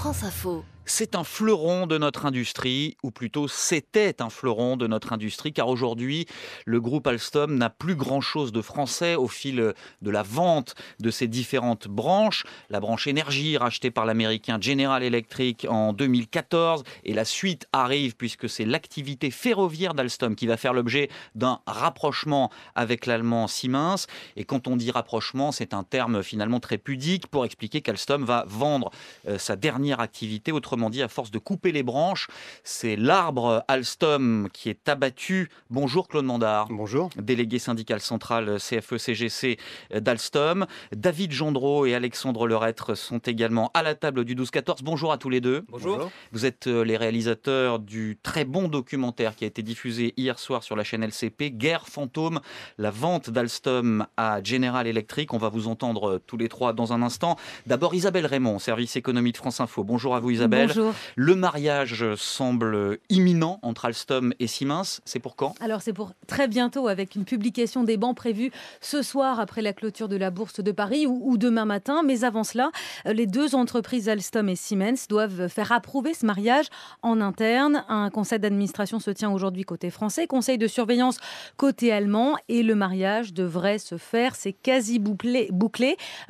France Info. C'est un fleuron de notre industrie, ou plutôt c'était un fleuron de notre industrie, car aujourd'hui, le groupe Alstom n'a plus grand-chose de français au fil de la vente de ses différentes branches. La branche énergie, rachetée par l'américain General Electric en 2014, et la suite arrive puisque c'est l'activité ferroviaire d'Alstom qui va faire l'objet d'un rapprochement avec l'allemand Siemens. Et quand on dit rapprochement, c'est un terme finalement très pudique pour expliquer qu'Alstom va vendre sa dernière activité. Autrement dit, à force de couper les branches, c'est l'arbre Alstom qui est abattu. Bonjour Claude Mandard. Bonjour. Délégué syndical central CFE-CGC d'Alstom. David Gendreau et Alexandre Lerêtre sont également à la table du 12-14. Bonjour à tous les deux. Bonjour. Vous êtes les réalisateurs du très bon documentaire qui a été diffusé hier soir sur la chaîne LCP, Guerre fantôme, la vente d'Alstom à General Electric. On va vous entendre tous les trois dans un instant. D'abord Isabelle Raymond, service économie de France Info. Bonjour à vous Isabelle. Bonjour. Le mariage semble imminent entre Alstom et Siemens. C'est pour quand ? Alors c'est pour très bientôt, avec une publication des bans prévue ce soir après la clôture de la Bourse de Paris ou demain matin. Mais avant cela, les deux entreprises Alstom et Siemens doivent faire approuver ce mariage en interne. Un conseil d'administration se tient aujourd'hui côté français, conseil de surveillance côté allemand, et le mariage devrait se faire. C'est quasi bouclé.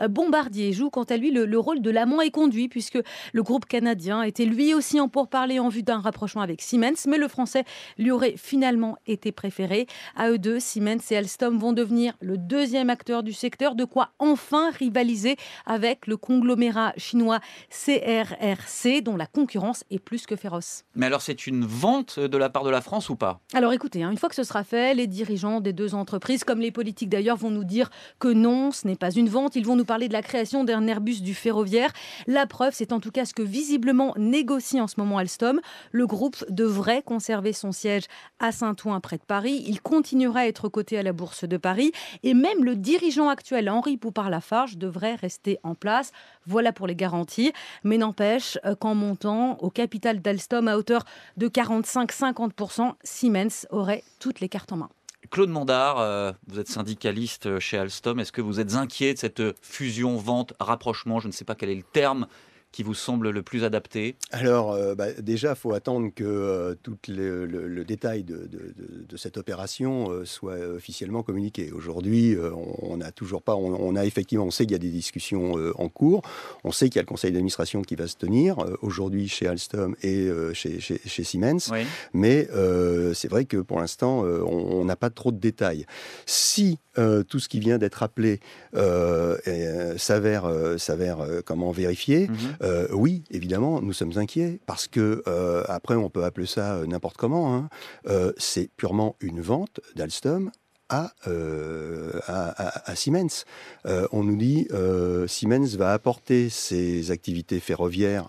Bombardier joue quant à lui le rôle de l'amant et conduit, puisque le groupe canadien était lui aussi en pourparlers en vue d'un rapprochement avec Siemens, mais le français lui aurait finalement été préféré. À eux deux, Siemens et Alstom vont devenir le deuxième acteur du secteur, de quoi enfin rivaliser avec le conglomérat chinois CRRC, dont la concurrence est plus que féroce. Mais alors c'est une vente de la part de la France ou pas ? Alors écoutez, une fois que ce sera fait, les dirigeants des deux entreprises, comme les politiques d'ailleurs, vont nous dire que non, ce n'est pas une vente. Ils vont nous parler de la création d'un Airbus du ferroviaire. La preuve, c'est en tout cas ce que visiblement négocie en ce moment Alstom. Le groupe devrait conserver son siège à Saint-Ouen, près de Paris. Il continuera à être coté à la Bourse de Paris. Et même le dirigeant actuel, Henri Poupart-Lafarge, devrait rester en place. Voilà pour les garanties. Mais n'empêche qu'en montant au capital d'Alstom à hauteur de 45-50%, Siemens aurait toutes les cartes en main. Claude Mandard, vous êtes syndicaliste chez Alstom. Est-ce que vous êtes inquiet de cette fusion, vente, rapprochement ? Je ne sais pas quel est le terme qui vous semble le plus adapté. Alors, déjà, il faut attendre que tout le détail de cette opération soit officiellement communiqué. Aujourd'hui, on n'a toujours pas... On sait qu'il y a des discussions en cours. On sait qu'il y a le conseil d'administration qui va se tenir aujourd'hui chez Alstom et chez Siemens. Oui. Mais c'est vrai que pour l'instant, on n'a pas trop de détails. Si tout ce qui vient d'être appelé s'avère comment vérifier, oui, évidemment, nous sommes inquiets parce que après, on peut appeler ça n'importe comment. C'est purement une vente d'Alstom à Siemens. On nous dit Siemens va apporter ses activités ferroviaires,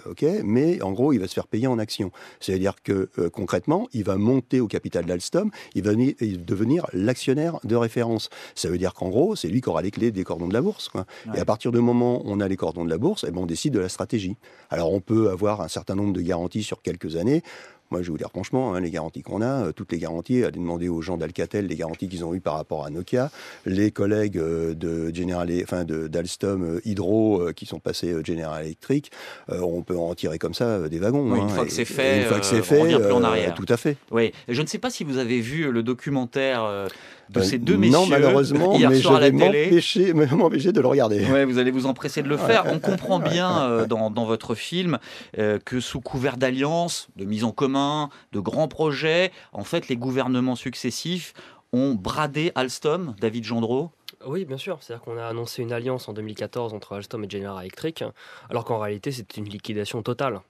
ok, mais en gros, il va se faire payer en actions. C'est-à-dire que concrètement, il va monter au capital d'Alstom, il va devenir l'actionnaire de référence. Ça veut dire qu'en gros, c'est lui qui aura les clés des cordons de la bourse, quoi. Ouais. Et à partir du moment où on a les cordons de la bourse, on décide de la stratégie. Alors, on peut avoir un certain nombre de garanties sur quelques années. Moi, je vais vous dire franchement, les garanties qu'on a, toutes les garanties, allez demander aux gens d'Alcatel les garanties qu'ils ont eues par rapport à Nokia, les collègues d'Alstom Hydro qui sont passés General Electric, on peut en tirer comme ça des wagons. Oui, une fois que c'est fait, on revient plus en arrière. Tout à fait. Oui, je ne sais pas si vous avez vu le documentaire de ces deux messieurs. Non, malheureusement, hier mais soir je à la vais télé. m'empêcher de le regarder. Ouais, vous allez vous empresser de le faire. On comprend bien dans votre film que sous couvert d'alliance, de mise en commun, de grands projets, en fait, les gouvernements successifs ont bradé Alstom. David Gendreau. Oui, bien sûr. C'est-à-dire qu'on a annoncé une alliance en 2014 entre Alstom et General Electric, alors qu'en réalité, c'est une liquidation totale.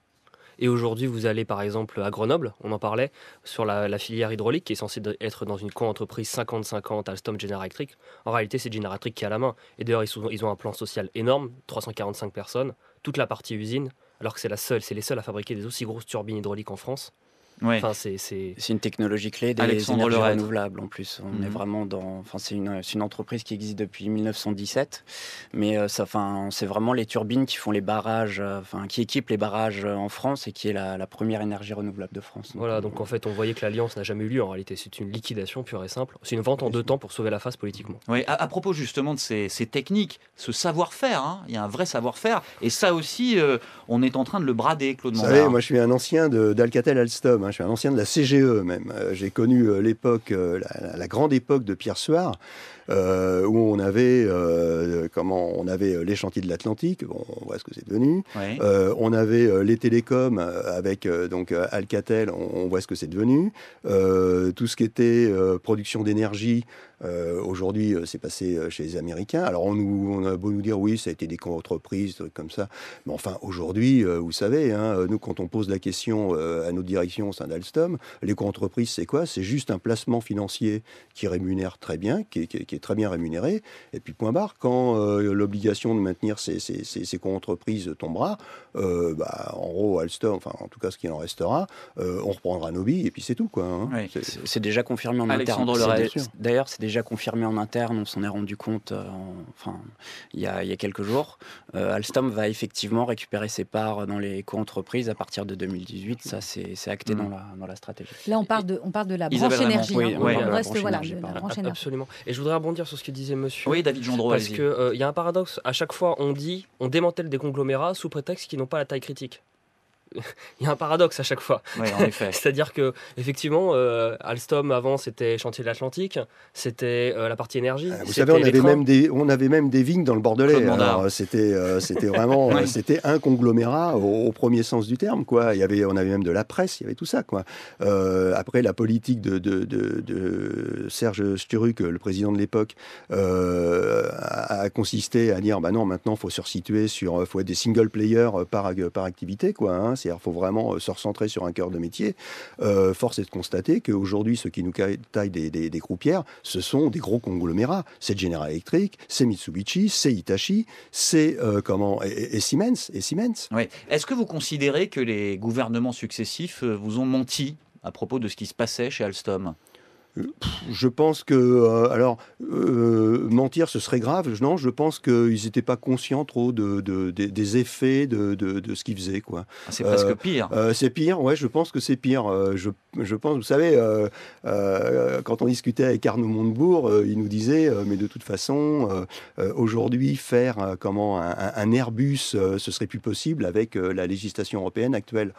Et aujourd'hui, vous allez par exemple à Grenoble, on en parlait, sur la filière hydraulique qui est censée être dans une co-entreprise 50-50 Alstom General Electric. En réalité, c'est General Electric qui a la main. Et d'ailleurs, ils ont un plan social énorme, 345 personnes, toute la partie usine, alors que c'est les seuls à fabriquer des aussi grosses turbines hydrauliques en France. Ouais. Enfin, C'est une technologie clé des Alexandre énergies Leurêtre. renouvelables en plus. On est vraiment c'est une entreprise qui existe depuis 1917, mais c'est vraiment les turbines qui font les barrages, qui équipent les barrages en France et qui est la première énergie renouvelable de France. Voilà, donc en fait, on voyait que l'alliance n'a jamais eu lieu. En réalité, c'est une liquidation pure et simple. C'est une vente en 2 temps pour sauver la face politiquement. Oui, à propos justement de ces techniques, ce savoir-faire, hein, il y a un vrai savoir-faire, et ça aussi, on est en train de le brader, Claude Vous Mandard. savez, moi je suis un ancien d'Alcatel-Alstom, je suis un ancien de la CGE même. J'ai connu l'époque, la grande époque de Pierre Suard, où on avait les chantiers de l'Atlantique, bon, on voit ce que c'est devenu. Ouais. On avait les télécoms avec Alcatel, on voit ce que c'est devenu. Tout ce qui était production d'énergie, aujourd'hui c'est passé chez les Américains. Alors on a beau nous dire oui, ça a été des entreprises, trucs comme ça. Mais enfin aujourd'hui, vous savez, nous quand on pose la question à notre direction au sein d'Alstom, les co-entreprises c'est quoi? C'est juste un placement financier qui rémunère très bien, qui est très bien rémunéré. Et puis point barre, quand l'obligation de maintenir ces co-entreprises tombera, en gros Alstom, enfin en tout cas ce qu'il en restera, on reprendra nos billes et puis c'est tout quoi. Oui. C'est déjà confirmé en Alexandre interne. Leurêtre. D'ailleurs, c'est déjà confirmé en interne. On s'en est rendu compte il y a quelques jours. Alstom va effectivement récupérer ses parts dans les co-entreprises à partir de 2018. Ça, c'est acté dans la stratégie. Là, on parle de la Isabelle branche Raymond. énergie. Oui, On oui, la reste branche voilà, énergie, la pardon. branche énergie. Absolument. Et je voudrais rebondir sur ce que disait monsieur. Oui, David Gendreau, Parce allez-y. qu'il y a un paradoxe. À chaque fois, on démantèle des conglomérats sous prétexte qu'ils n'ont pas la taille critique. Il y a un paradoxe à chaque fois. Oui, en effet. C'est-à-dire que effectivement, Alstom avant c'était Chantier de l'Atlantique, c'était la partie énergie. Vous c'était savez, les trains. on avait même des vignes dans le Bordelais. Claude Mandard. Alors, c'était vraiment, Oui. c'était un conglomérat au premier sens du terme, quoi. On avait même de la presse, il y avait tout ça, quoi. Après, la politique de Serge Sturruc, le président de l'époque, a consisté à dire, bah non, maintenant, faut se resituer faut être des single players par activité, quoi. C'est-à-dire qu'il faut vraiment se recentrer sur un cœur de métier. Force est de constater qu'aujourd'hui, ceux qui nous taillent des croupières, ce sont des gros conglomérats. C'est General Electric, c'est Mitsubishi, c'est Hitachi, c'est et Siemens. Oui. Est-ce que vous considérez que les gouvernements successifs vous ont menti à propos de ce qui se passait chez Alstom? Je pense que, mentir, ce serait grave. Non, je pense qu'ils n'étaient pas conscients trop des effets de ce qu'ils faisaient, quoi. C'est presque pire. C'est pire, ouais, je pense que c'est pire. Je pense, vous savez, quand on discutait avec Arnaud Montebourg, il nous disait, mais de toute façon, aujourd'hui, faire un Airbus, ce serait plus possible avec la législation européenne actuelle.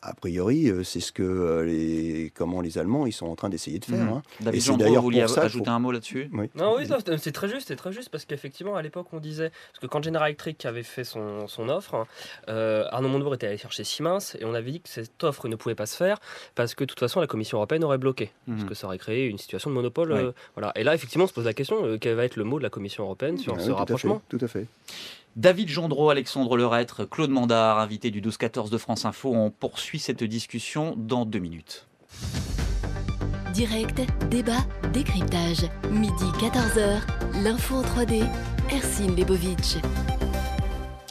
A priori, c'est ce que les Allemands ils sont en train d'essayer de faire. David Et c'est Gendreau, d'ailleurs vous vouliez pour ça ajouter un mot là-dessus? Oui. Non, oui, non, c'est très juste, parce qu'effectivement, à l'époque, on disait, parce que quand General Electric avait fait son offre, Arnaud Montebourg était allé chercher Siemens, et on avait dit que cette offre ne pouvait pas se faire, parce que de toute façon, la Commission européenne aurait bloqué, parce que ça aurait créé une situation de monopole. Oui. Voilà. Et là, effectivement, on se pose la question, quel va être le mot de la Commission européenne sur ce rapprochement? Tout à fait. David Gendreau, Alexandre Leurêtre, Claude Mandard, invité du 12-14 de France Info. On poursuit cette discussion dans 2 minutes. Direct, débat, décryptage. Midi 14h, l'info en 3D. Ercine Lebovitch.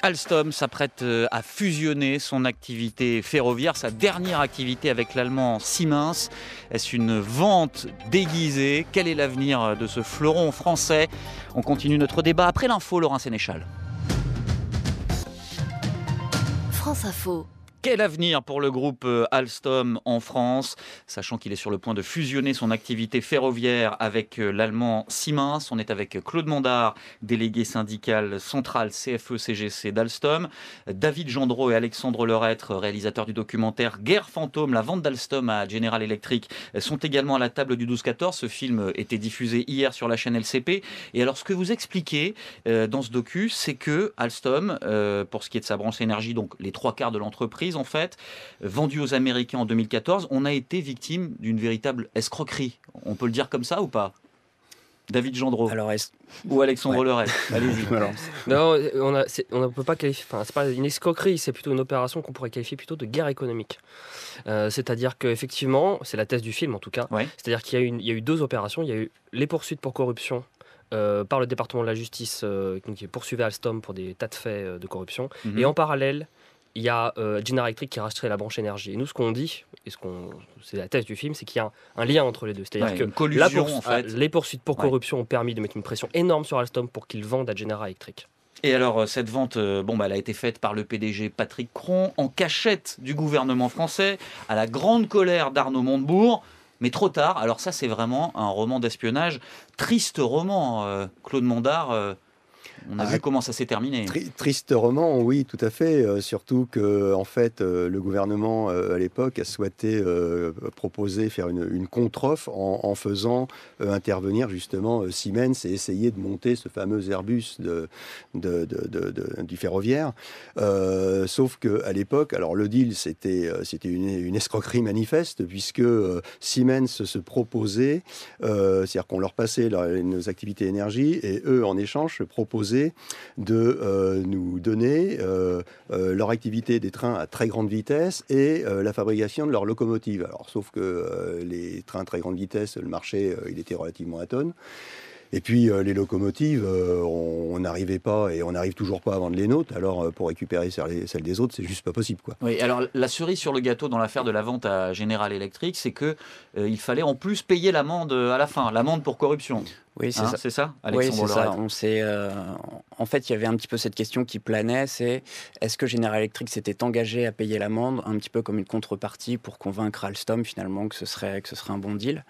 Alstom s'apprête à fusionner son activité ferroviaire, sa dernière activité avec l'allemand Siemens. Est-ce une vente déguisée? Quel est l'avenir de ce fleuron français? On continue notre débat après l'info, Laurent Sénéchal. France Info. Quel avenir pour le groupe Alstom en France, sachant qu'il est sur le point de fusionner son activité ferroviaire avec l'allemand Siemens? On est avec Claude Mandard, délégué syndical central CFE-CGC d'Alstom, David Gendreau et Alexandre Leurêtre, réalisateurs du documentaire Guerre fantôme, la vente d'Alstom à General Electric, sont également à la table du 12-14. Ce film était diffusé hier sur la chaîne LCP. Et alors, ce que vous expliquez dans ce docu, c'est que Alstom, pour ce qui est de sa branche énergie, donc les 3/4 de l'entreprise, en fait, vendu aux Américains en 2014, on a été victime d'une véritable escroquerie. On peut le dire comme ça ou pas? David Gendreau ou Alexandre Leurêtre, allez-y. Non, on ne peut pas qualifier. Enfin, c'est pas une escroquerie, c'est plutôt une opération qu'on pourrait qualifier plutôt de guerre économique. C'est-à-dire qu'effectivement, c'est la thèse du film en tout cas. Ouais. C'est-à-dire qu'il y a eu 2 opérations. Il y a eu les poursuites pour corruption. Par le département de la justice qui poursuivait Alstom pour des tas de faits de corruption. Et en parallèle, il y a General Electric qui rachèterait la branche énergie. Et nous, ce qu'on dit, c'est la thèse du film, c'est qu'il y a un lien entre les deux. C'est-à-dire que une collusion, en fait. les poursuites pour corruption ont permis de mettre une pression énorme sur Alstom pour qu'ils vendent à General Electric. Et alors, cette vente, elle a été faite par le PDG Patrick Cron, en cachette du gouvernement français, à la grande colère d'Arnaud Montebourg, mais trop tard. Alors ça, c'est vraiment un roman d'espionnage, triste roman, Claude Mondard. On a vu comment ça s'est terminé. Triste roman, oui, tout à fait. Surtout que, en fait, le gouvernement à l'époque a souhaité faire une contre-offre en faisant intervenir justement Siemens et essayer de monter ce fameux Airbus du ferroviaire. Sauf que à l'époque, alors le deal c'était une escroquerie manifeste puisque Siemens se proposait, c'est-à-dire qu'on leur passait nos activités énergie et eux en échange se proposaient de nous donner leur activité des trains à très grande vitesse et la fabrication de leurs locomotives. Alors, sauf que les trains à très grande vitesse, le marché, il était relativement atone. Et puis les locomotives, on n'arrivait pas et on n'arrive toujours pas à vendre les nôtres. Alors pour récupérer celles des autres, c'est juste pas possible, quoi. Oui, alors la cerise sur le gâteau dans l'affaire de la vente à General Electric, c'est que il fallait en plus payer l'amende à la fin, l'amende pour corruption. Oui, c'est ça. C'est ça, Alexandre? Oui, c'est ça. Lorette. En fait, il y avait un petit peu cette question qui planait, c'est est-ce que General Electric s'était engagé à payer l'amende, un petit peu comme une contrepartie pour convaincre Alstom finalement que ce serait un bon deal.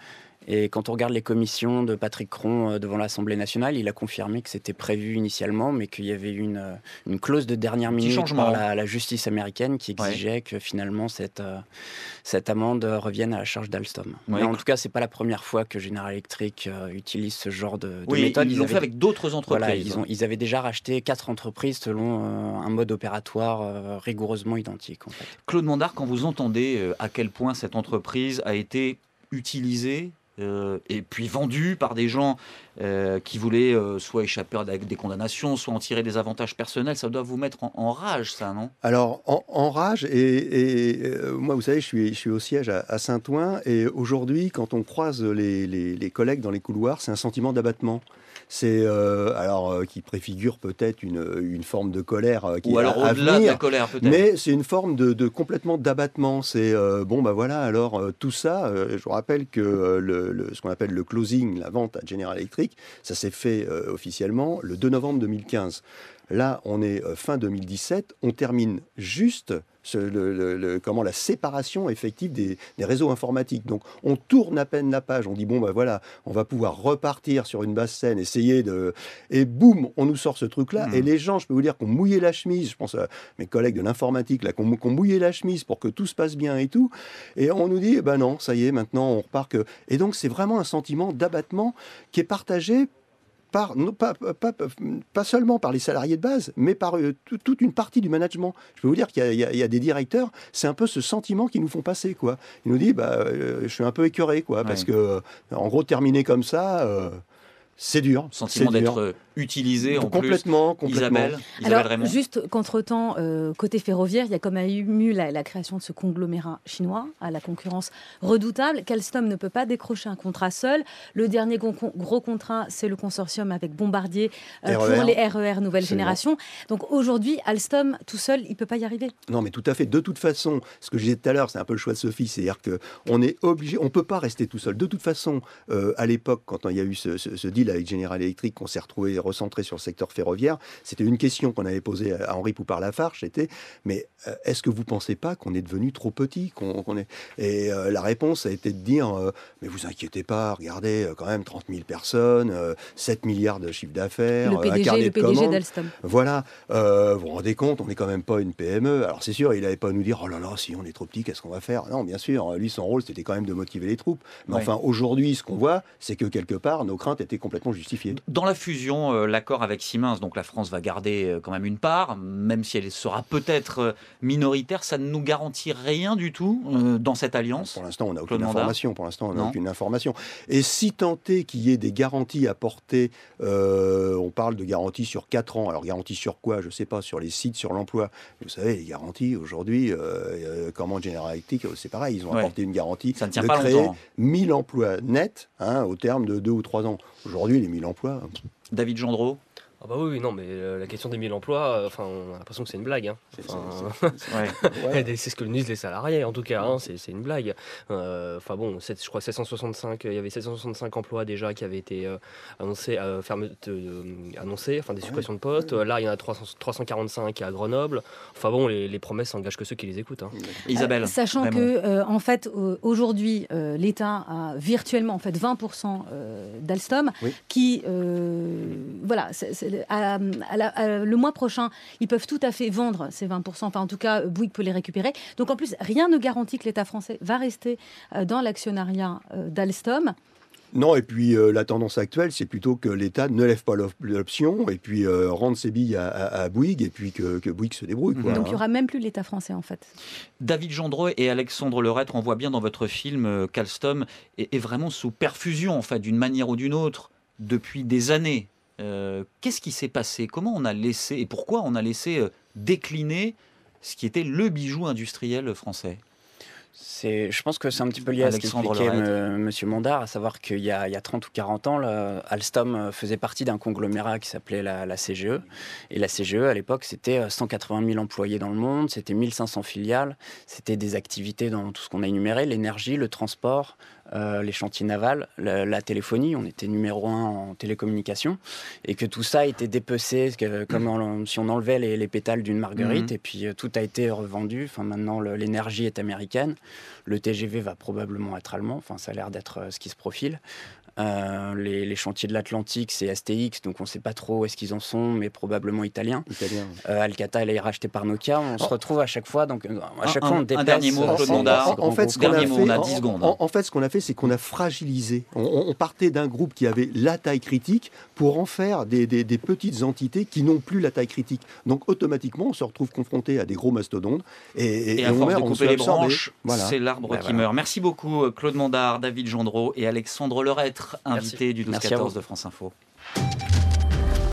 Et quand on regarde les commissions de Patrick Cron devant l'Assemblée nationale, il a confirmé que c'était prévu initialement, mais qu'il y avait eu une clause de dernière minute par la justice américaine qui exigeait que finalement cette amende revienne à la charge d'Alstom. Mais en tout cas, c'est pas la première fois que General Electric utilise ce genre de méthode. Ils l'ont fait avec d'autres entreprises. Voilà, ils avaient déjà racheté 4 entreprises selon un mode opératoire rigoureusement identique. En fait. Claude Mondard, quand vous entendez à quel point cette entreprise a été utilisée et puis vendu par des gens qui voulaient soit échapper à des condamnations, soit en tirer des avantages personnels, ça doit vous mettre en rage, ça, non? Alors, en rage, et moi, vous savez, je suis au siège à Saint-Ouen, et aujourd'hui, quand on croise les collègues dans les couloirs, c'est un sentiment d'abattement. C'est qui préfigure peut-être une forme de colère qui ou alors au-delà de la colère peut-être. Mais c'est une forme de complètement d'abattement. C'est tout ça. Je vous rappelle que ce qu'on appelle le closing, la vente à General Electric, ça s'est fait officiellement le 2 novembre 2015. Là, on est fin 2017, on termine juste la séparation effective des réseaux informatiques. Donc, on tourne à peine la page, on dit, on va pouvoir repartir sur une base saine, essayer de... Et boum, on nous sort ce truc-là. Et les gens, je peux vous dire, qu'on mouillé la chemise, je pense à mes collègues de l'informatique, là, qu'on mouillé la chemise pour que tout se passe bien et tout. Et on nous dit, non, ça y est, maintenant, on repart que... Et donc, c'est vraiment un sentiment d'abattement qui est partagé pas seulement par les salariés de base, mais par toute une partie du management. Je peux vous dire qu'il y a des directeurs, c'est un peu ce sentiment qu'ils nous font passer, quoi. Ils nous disent, je suis un peu écœuré, quoi, parce que, en gros, terminer comme ça... c'est dur. Sentiment d'être utilisé en complètement, plus. Complètement. Isabelle Raymond. Juste qu'entre-temps, côté ferroviaire, il y a quand même eu la création de ce conglomérat chinois à la concurrence redoutable. qu'Alstom ne peut pas décrocher un contrat seul. Le dernier gros contrat, c'est le consortium avec Bombardier pour les RER nouvelle génération. Donc aujourd'hui, Alstom tout seul, il ne peut pas y arriver. Non, mais tout à fait. De toute façon, ce que je disais tout à l'heure, c'est un peu le choix de Sophie, c'est-à-dire qu'on est obligé, on ne peut pas rester tout seul. De toute façon, à l'époque, quand il y a eu ce deal avec General Electric, qu'on s'est retrouvé recentré sur le secteur ferroviaire, c'était une question qu'on avait posée à Henri Poupart-Lafarge, c'était mais est-ce que vous ne pensez pas qu'on est devenu trop petit Et la réponse a été de dire mais vous inquiétez pas, regardez quand même 30 000 personnes, 7 milliards de chiffre d'affaires, le PDG d'Alstom. Voilà, vous vous rendez compte, on n'est quand même pas une PME. Alors c'est sûr, il n'allait pas nous dire oh là là, si on est trop petit, qu'est-ce qu'on va faire? Non, bien sûr, lui son rôle c'était quand même de motiver les troupes. Mais enfin aujourd'hui, ce qu'on voit, c'est que quelque part, nos craintes étaient complètement justifiées. Dans la fusion, l'accord avec Siemens, donc la France va garder quand même une part, même si elle sera peut-être minoritaire, ça ne nous garantit rien du tout dans cette alliance. Pour l'instant, on n'a aucune information. Et si tant est qu'il y ait des garanties apportées, on parle de garanties sur 4 ans. Alors garanties sur quoi? Je ne sais pas, sur les sites, sur l'emploi. Vous savez, les garanties aujourd'hui, comment General Electric, c'est pareil, ils ont apporté une garantie ça ne tient de pas créer longtemps. 1000 emplois nets au terme de 2 ou 3 ans. Aujourd'hui, les 1000 emplois... David Gendreau. Ah bah oui, non, mais la question des 1000 emplois, on a l'impression que c'est une blague. Hein. C'est ce que nous disent les salariés, en tout cas, hein, c'est une blague. Je crois 765, il y avait 765 emplois déjà qui avaient été annoncés, des suppressions de postes. Là, il y en a 345 à Grenoble. Les promesses n'engagent que ceux qui les écoutent. Hein. Isabelle, sachant vraiment. que, en fait, aujourd'hui, l'État a virtuellement 20% d'Alstom qui, le mois prochain, ils peuvent tout à fait vendre ces 20%. Enfin, en tout cas, Bouygues peut les récupérer. Donc, en plus, rien ne garantit que l'État français va rester dans l'actionnariat d'Alstom. Non, et puis la tendance actuelle, c'est plutôt que l'État ne lève pas l'option et puis rende ses billes à Bouygues et puis que Bouygues se débrouille. Quoi, donc il n'y aura même plus l'État français en fait. David Gendreau et Alexandre Lerêtre, on voit bien dans votre film qu'Alstom est vraiment sous perfusion, en fait, d'une manière ou d'une autre, depuis des années. Qu'est-ce qui s'est passé? Comment on a laissé et pourquoi on a laissé décliner ce qui était le bijou industriel français? Je pense que c'est un petit peu lié à ce qu'expliquait M. Mondard, à savoir qu'il y a 30 ou 40 ans, Alstom faisait partie d'un conglomérat qui s'appelait la CGE. Et la CGE, à l'époque, c'était 180 000 employés dans le monde, c'était 1500 filiales, c'était des activités dans tout ce qu'on a énuméré, l'énergie, le transport, les chantiers navals, la téléphonie. On était numéro 1 en télécommunications. Et que tout ça a été dépecé, comme si on enlevait les pétales d'une marguerite. Et puis tout a été revendu. Enfin, maintenant, l'énergie est américaine. Le TGV va probablement être allemand. Enfin, ça a l'air d'être ce qui se profile. Les chantiers de l'Atlantique, c'est STX, donc on ne sait pas trop où est-ce qu'ils en sont, mais probablement italiens. Alcatel est racheté par Nokia. On se retrouve à chaque fois, donc à chaque fois on dépasse. Un dernier mot, Claude Mondard. En fait, ce qu'on a fait, on a 10 secondes. En fait, ce qu'on a fait, c'est qu'on a fragilisé. On partait d'un groupe qui avait la taille critique pour en faire des petites entités qui n'ont plus la taille critique. Donc automatiquement, on se retrouve confronté à des gros mastodontes. Et à force de couper les branches, voilà. C'est l'arbre qui meurt. Merci beaucoup, Claude Mondard, David Gendreau et Alexandre Lerêtre, invités du 12-14 de France Info.